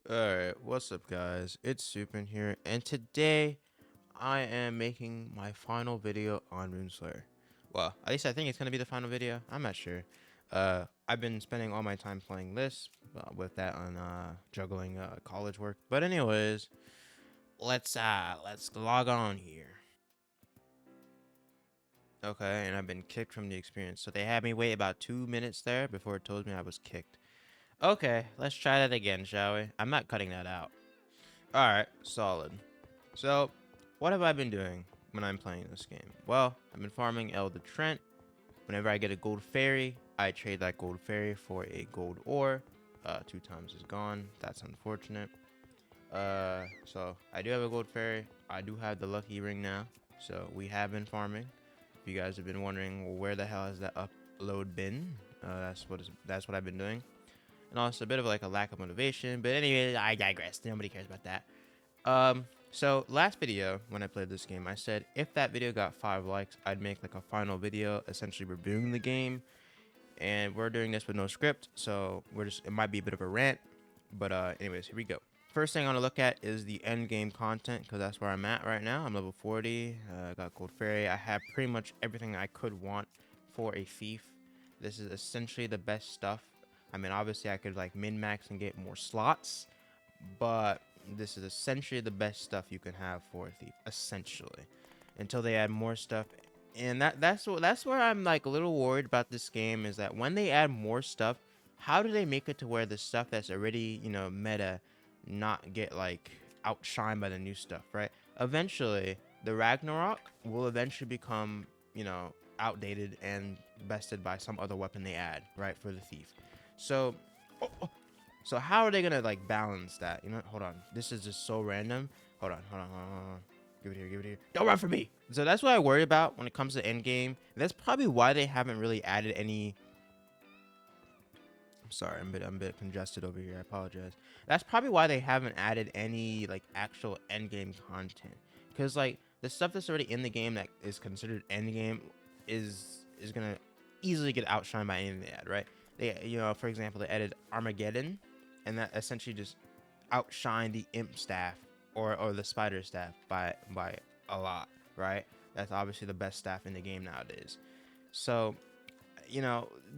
Alright, what's up guys? It's Supin here, and today I am making my final video on Rune. Well, at least I think it's gonna be the final video. I'm not sure. I've been spending all my time playing this, with that on juggling college work. But anyways, let's log on here. Okay, and I've been kicked from the experience, so they had me wait about 2 minutes there before it told me I was kicked. Okay, let's try that again, shall we? I'm not cutting that out. Alright, solid. So, what have I been doing when I'm playing this game? Well, I've been farming Elder Trent. Whenever I get a gold fairy, I trade that gold fairy for a gold ore. 2 times is gone. That's unfortunate. So I do have a gold fairy. I do have the lucky ring now. So we have been farming. If you guys have been wondering, well, where the hell has that upload been? That's what I've been doing. And also a bit of like a lack of motivation. But anyway, I digress. Nobody cares about that. So last video when I played this game, I said if that video got 5 likes, I'd make like a final video essentially reviewing the game. And we're doing this with no script, so it might be a bit of a rant. But anyways, here we go. First thing I want to look at is the end game content, because that's where I'm at right now. I'm level 40. I got gold fairy. I have pretty much everything I could want for a thief. This is essentially the best stuff. I mean, obviously I could like min-max and get more slots, but this is essentially the best stuff you can have for a thief, essentially, until they add more stuff. And that's where I'm like a little worried about this game, is that when they add more stuff, how do they make it to where the stuff that's already, meta, not get like outshined by the new stuff, right? Eventually the Ragnarok will eventually become, outdated and bested by some other weapon they add, right, for the thief. So so how are they gonna like balance that? Hold on. This is just so random. Hold on. Give it here, give it here. Don't run for me. So that's what I worry about when it comes to end game. And that's probably why they haven't really added any. I'm sorry, I'm a bit congested over here. I apologize. That's probably why they haven't added any like actual end game content. Because like the stuff that's already in the game that is considered end game is gonna easily get outshined by anything they add, right? They, for example, they added Armageddon, and that essentially just outshine the imp staff or the spider staff by a lot, right? That's obviously the best staff in the game nowadays. So,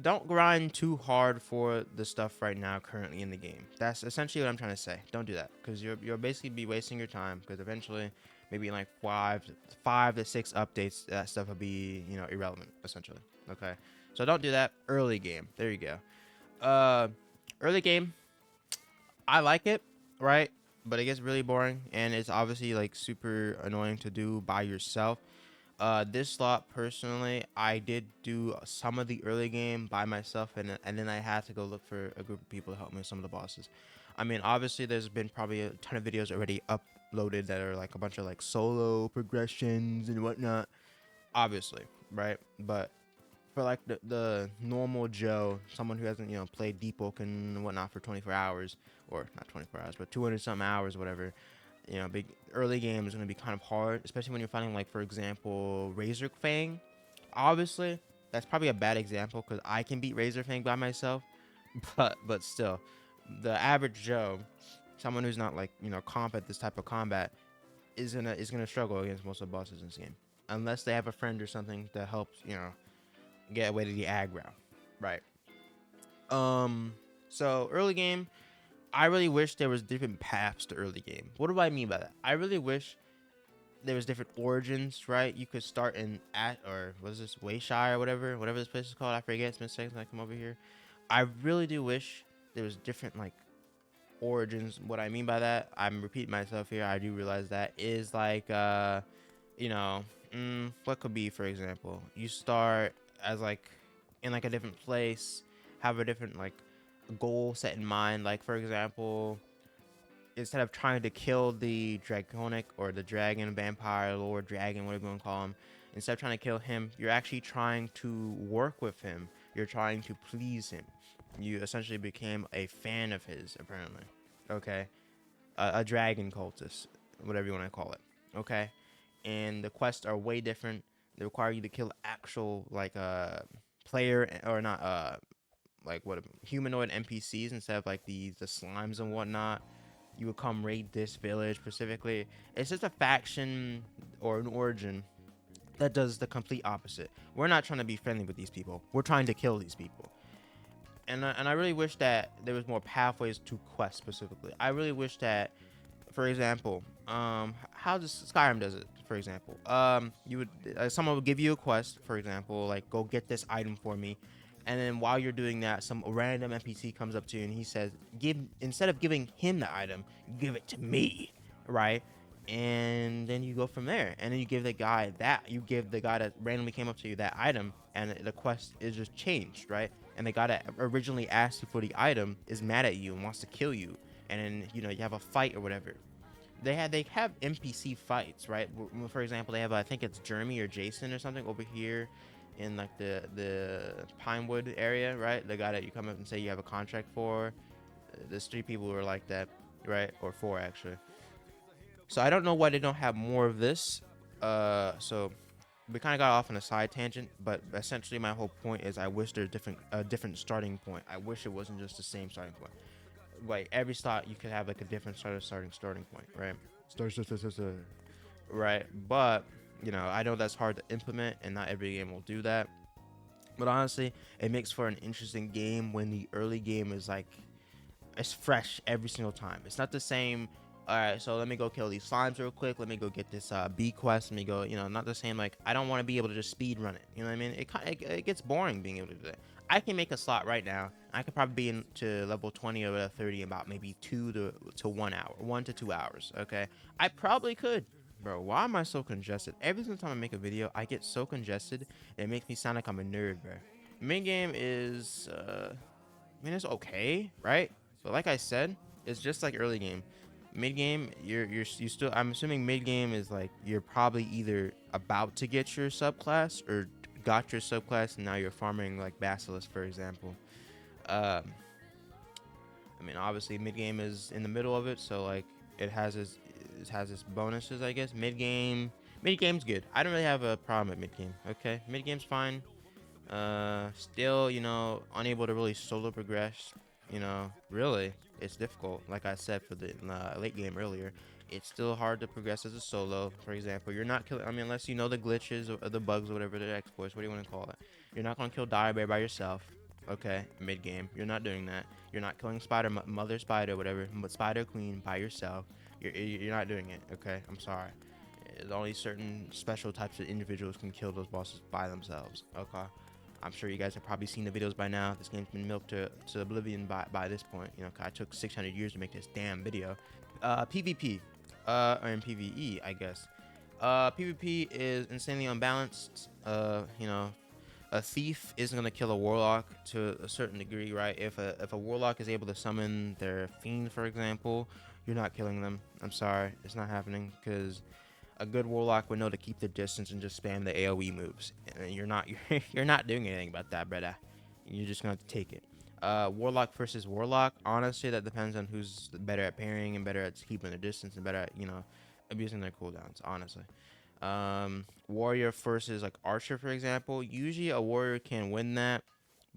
don't grind too hard for the stuff right now currently in the game. That's essentially what I'm trying to say. Don't do that, because you'll basically be wasting your time, because eventually maybe in like five to six updates that stuff will be, irrelevant essentially. Okay, so don't do that early game. There you go. Early game, I like it, right? But it gets really boring, and it's obviously like super annoying to do by yourself. This slot personally, I did do some of the early game by myself, and then I had to go look for a group of people to help me with some of the bosses. I mean, obviously, there's been probably a ton of videos already uploaded that are like a bunch of like solo progressions and whatnot, obviously, right? But for like the normal Joe, someone who hasn't played Deep Oak and whatnot for 24 hours, or not 24 hours, but 200 some hours, whatever. Big early game is going to be kind of hard, especially when you're fighting like, for example, Razor Fang. Obviously, that's probably a bad example because I can beat Razor Fang by myself, but still, the average Joe, someone who's not like comp at this type of combat, is gonna struggle against most of the bosses in this game, unless they have a friend or something that helps get away to the aggro, right? So early game, I really wish there was different paths to early game. What do I mean by that? I really wish there was different origins, right? You could start in or what is this, Wayshire or whatever this place is called. I forget. It's been seconds when I come over here. I really do wish there was different like origins. What I mean by that, I'm repeating myself here. I do realize that is like you know, what could be, for example, you start as like in like a different place, have a different like goal set in mind. Like, for example, instead of trying to kill the draconic or the dragon, vampire, lord, dragon, whatever you want to call him, instead of trying to kill him, you're actually trying to work with him. You're trying to please him. You essentially became a fan of his, apparently. Okay, a dragon cultist, whatever you want to call it. Okay, and the quests are way different. They require you to kill actual like player, or not like what, humanoid NPCs, instead of like the slimes and whatnot. you would come raid this village specifically. It's just a faction or an origin that does the complete opposite. We're not trying to be friendly with these people. We're trying to kill these people. And I really wish that there was more pathways to quest specifically. I really wish that, for example, how does Skyrim does it? For example, you would someone would give you a quest, for example, like go get this item for me, and then while you're doing that, some random NPC comes up to you and he says, "Give instead of giving him the item, give it to me," right? And then you go from there, and then you give the guy that randomly came up to you that item, and the quest is just changed, right? And the guy that originally asked you for the item is mad at you and wants to kill you, and then you have a fight or whatever. They have NPC fights, right? For example, they have, I think it's Jeremy or Jason or something over here in like the Pinewood area, right? The guy that you come up and say you have a contract for. There's 3 people who are like that, right? Or 4 actually. So I don't know why they don't have more of this. So we kind of got off on a side tangent, but essentially my whole point is I wish there's a different starting point. I wish it wasn't just the same starting point. Like every slot you could have like a different starting point, right? Right. But I know that's hard to implement, and not every game will do that. But honestly, it makes for an interesting game when the early game is like it's fresh every single time. It's not the same. All right, so let me go kill these slimes real quick. Let me go get this B quest. Let me go, not the same. Like I don't want to be able to just speed run it. You know what I mean? It gets boring being able to do that. I can make a slot right now. I could probably be into level 20 or 30 in about maybe 2 to 1 hour, 1 to 2 hours. Okay, I probably could. Bro, why am I so congested? Every single time I make a video, I get so congested, it makes me sound like I'm a nerd, bro. Mid game is, it's okay, right? But like I said, it's just like early game. Mid game, you still. I'm assuming mid game is like you're probably either about to get your subclass or got your subclass, and now you're farming like Basilisk, for example. Obviously mid game is in the middle of it, so like it has its bonuses, I guess. Mid game's good. I don't really have a problem with mid game. Okay, mid game's fine. Still, unable to really solo progress. Really, it's difficult. Like I said for the late game earlier, it's still hard to progress as a solo. For example, you're not killing. Unless you know the glitches or the bugs or whatever, the exploits, what do you want to call it? You're not gonna kill Direbear by yourself. Okay, mid game, you're not doing that. You're not killing Mother Spider, whatever, but Spider Queen by yourself. You're not doing it. Okay, I'm sorry. Only certain special types of individuals can kill those bosses by themselves. Okay. I'm sure you guys have probably seen the videos by now. This game's been milked to oblivion by this point. I took 600 years to make this damn video. PvP, or in PvE, I guess. PvP is insanely unbalanced. A thief isn't gonna kill a warlock to a certain degree, right? If a warlock is able to summon their fiend, for example, you're not killing them. I'm sorry, it's not happening, because a good warlock would know to keep the distance and just spam the AoE moves. And you're not doing anything about that, brother. You're just gonna have to take it. Warlock versus warlock. Honestly, that depends on who's better at parrying and better at keeping the distance and better at abusing their cooldowns. Honestly, warrior versus like archer, for example. Usually a warrior can win that,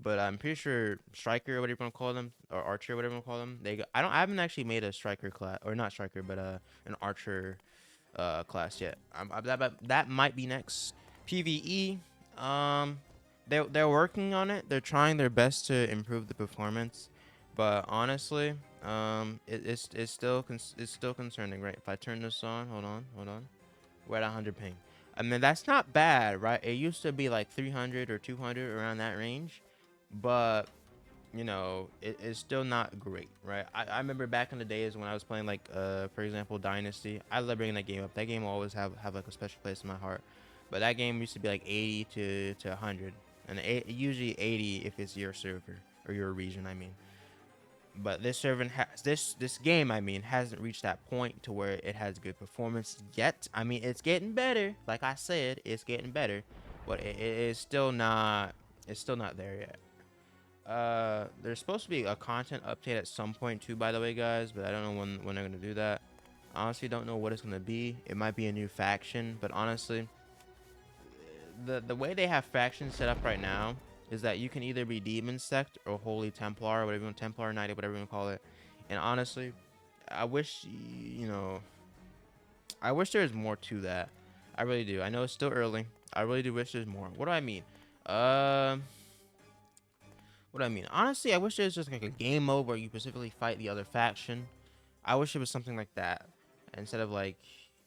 but I'm pretty sure striker, whatever you want to call them, or archer, whatever you want to call them. I haven't actually made a striker class, or not striker, but an archer class yet. That might be next. PvE, they're working on it. They're trying their best to improve the performance, but honestly, it's still concerning, right? If I turn this on, hold on, we're at 100 ping. That's not bad, right? It used to be like 300 or 200 around that range, but it's still not great, right? I remember back in the days when I was playing like for example Dynasty. I love bringing that game up. That game will always have like a special place in my heart. But that game used to be like 80 to 100, and usually 80 if it's your server or your region, but this server this game hasn't reached that point to where it has good performance yet. It's getting better. Like I said, it's getting better, but it's still not there yet. There's supposed to be a content update at some point too, by the way, guys, but I don't know when they're gonna do that. I honestly don't know what it's gonna be. It might be a new faction, but honestly, the way they have factions set up right now is that you can either be Demon Sect or Holy Templar, or whatever you want, Templar Knight, whatever you want to call it. And honestly, I wish, you know, I wish there was more to that. I really do. I know it's still early. I really do wish there's more. What do I mean? Um, what do I mean? Honestly, I wish there was just like a game mode where you specifically fight the other faction. I wish it was something like that instead of like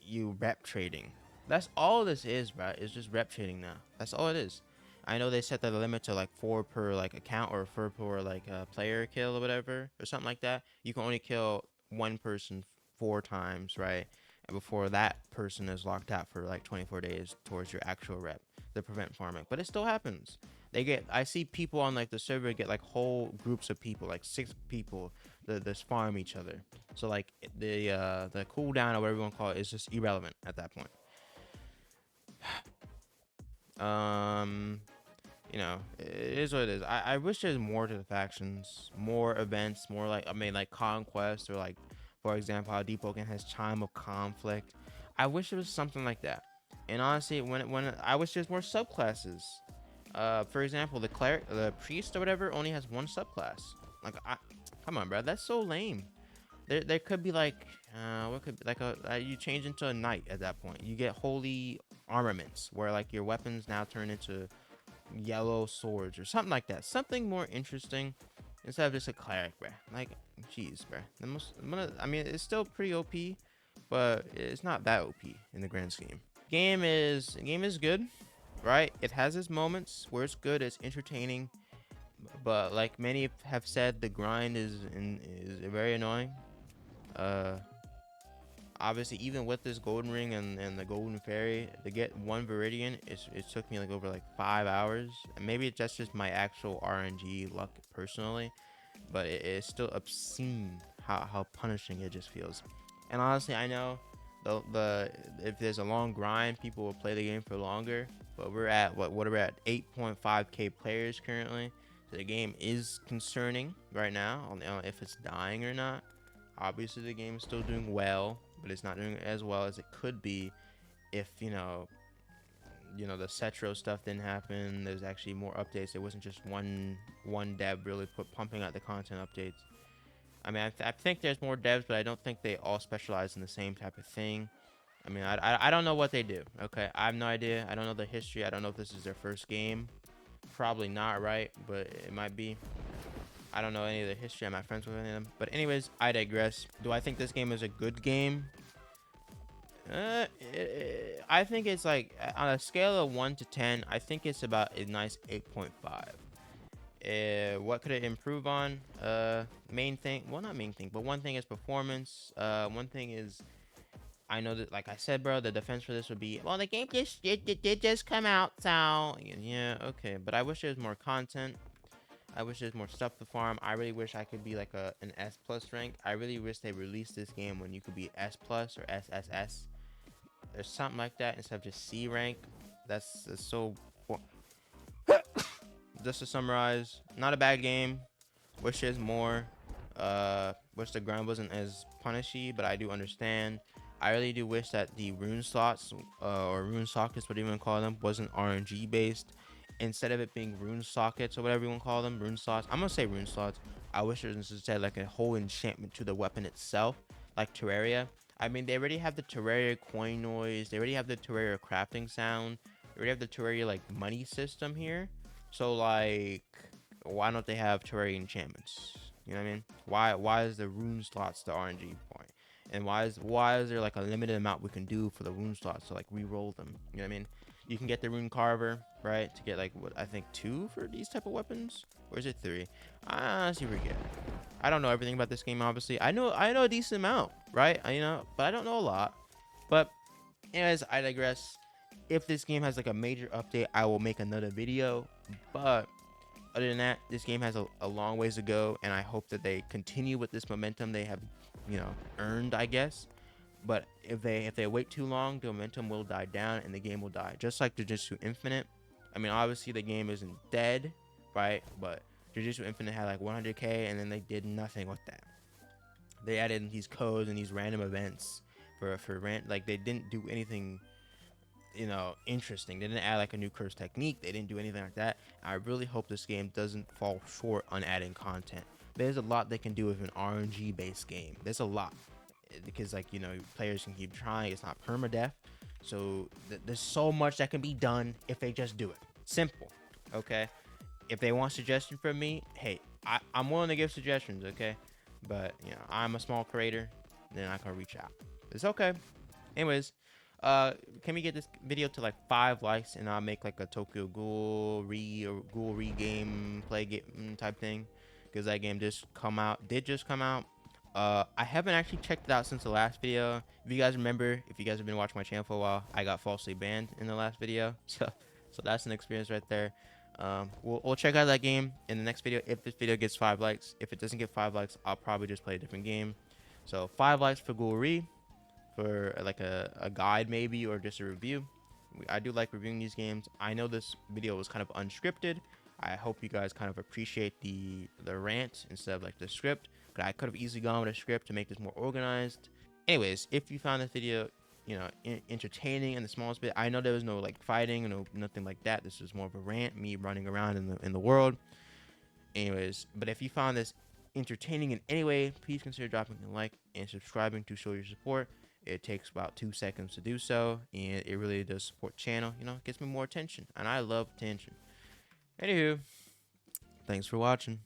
you rep trading. That's all this is, bro. It's just rep trading now. That's all it is. I know they set the limit to like 4 per like account or 4 per like player kill or whatever or something like that. You can only kill one person 4 times, right? And before that person is locked out for like 24 days towards your actual rep to prevent farming. But it still happens. I see people on like the server get like whole groups of people, like 6 people that just farm each other. So like the cooldown or whatever you want to call it is just irrelevant at that point. Um, you know, it is what it is. I wish there's more to the factions, more events, more like, I mean, like conquest, or like, for example, how Deep Oaken has Chime of Conflict. I wish it was something like that. And honestly, I wish there's more subclasses. For example, the cleric, the priest or whatever only has one subclass. Like, come on, bro, that's so lame. There could be like, what could be like you change into a knight at that point. You get holy armaments where like your weapons now turn into yellow swords or something like that. Something more interesting instead of just a cleric, bruh. Like, jeez, bruh. I mean, it's still pretty OP, but it's not that OP in the grand scheme. Game is good, right? It has its moments where it's good, it's entertaining, but like many have said, the grind is very annoying. Uh, Obviously, even with this golden ring and the golden fairy, to get one viridian, it took me like over like 5 hours. And maybe that's just my actual RNG luck personally, but it's still obscene how punishing it just feels. And honestly, I know the if there's a long grind, people will play the game for longer. But we're at what we're at 8.5k players currently, so the game is concerning right now on if it's dying or not. Obviously, the game is still doing well, but it's not doing as well as it could be if the Cetro stuff didn't happen. There's actually more updates. It wasn't just one dev really pumping out the content updates. I mean, I think there's more devs, but I don't think they all specialize in the same type of thing. I mean, I don't know what they do. Okay, I have no idea. I don't know the history. I don't know if this is their first game. Probably not, right? But it might be. I don't know any of the history. I'm not friends with any of them. But anyways, I digress. Do I think this game is a good game? I think it's like on a scale of 1 to 10. I think it's about a nice 8.5. What could it improve on? Main thing. Well, not main thing, but one thing is performance. One thing is, I know that, like I said, bro, the defense for this would be, well, the game did just come out, so yeah, okay. But I wish there was more content. I wish there's more stuff to farm. I really wish I could be like an S plus rank. I really wish they released this game when you could be S plus or SSS or something like that instead of just C rank. That's so. Just to summarize, not a bad game. Wish there's more. Wish the grind wasn't as punishy, but I do understand. I really do wish that the rune slots or rune sockets, whatever you want to call them, wasn't RNG based. Instead of it being rune sockets or whatever you want to call them, rune slots. I'm gonna say rune slots. I wish there was instead like a whole enchantment to the weapon itself, like Terraria. I mean, they already have the Terraria coin noise. They already have the Terraria crafting sound. They already have the Terraria like money system here. So like, why don't they have Terraria enchantments? You know what I mean? Why is the rune slots the RNG point? And why is there like a limited amount we can do for the rune slots to like re-roll them? You know what I mean? You can get the rune carver, right? To get like what I think 2 for these type of weapons, or is it 3? I honestly forget. I don't know everything about this game. Obviously, I know a decent amount, right? But I don't know a lot. But anyways, I digress. If this game has like a major update, I will make another video. But other than that, this game has a long ways to go, and I hope that they continue with this momentum they have, earned, I guess. But if they wait too long, the momentum will die down and the game will die. Just like Jujutsu Infinite. I mean, obviously the game isn't dead, right? But Jujutsu Infinite had like 100k, and then they did nothing with that. They added these codes and these random events for like they didn't do anything interesting. They didn't add like a new curse technique. They didn't do anything like that. I really hope this game doesn't fall short on adding content. There's a lot they can do with an RNG based game. There's a lot. because like players can keep trying. It's not permadeath, so there's so much that can be done if they just do it. Simple, okay. If they want suggestion from me, hey, I'm willing to give suggestions, okay. But I'm a small creator, then I can reach out. It's okay. Anyways, can we get this video to like 5 likes and I'll make like a Tokyo Ghoul game play game type thing, because that game did just come out. I haven't actually checked it out since the last video. If you guys remember, if you guys have been watching my channel for a while, I got falsely banned in the last video, so that's an experience right there. We'll check out that game in the next video if this video gets 5 likes. If it doesn't get 5 likes, I'll probably just play a different game. So 5 likes for Ghoul for like a guide maybe, or just a review. I do like reviewing these games. I know this video was kind of unscripted. I hope you guys kind of appreciate the rant instead of like the script. But I could have easily gone with a script to make this more organized. Anyways, if you found this video entertaining in the smallest bit, I know there was no like fighting, nothing like that. This is more of a rant, me running around in the world. Anyways, but if you found this entertaining in any way, please consider dropping a like and subscribing to show your support. It takes about 2 seconds to do so, and it really does support the channel. It gets me more attention, and I love attention. Anywho, thanks for watching.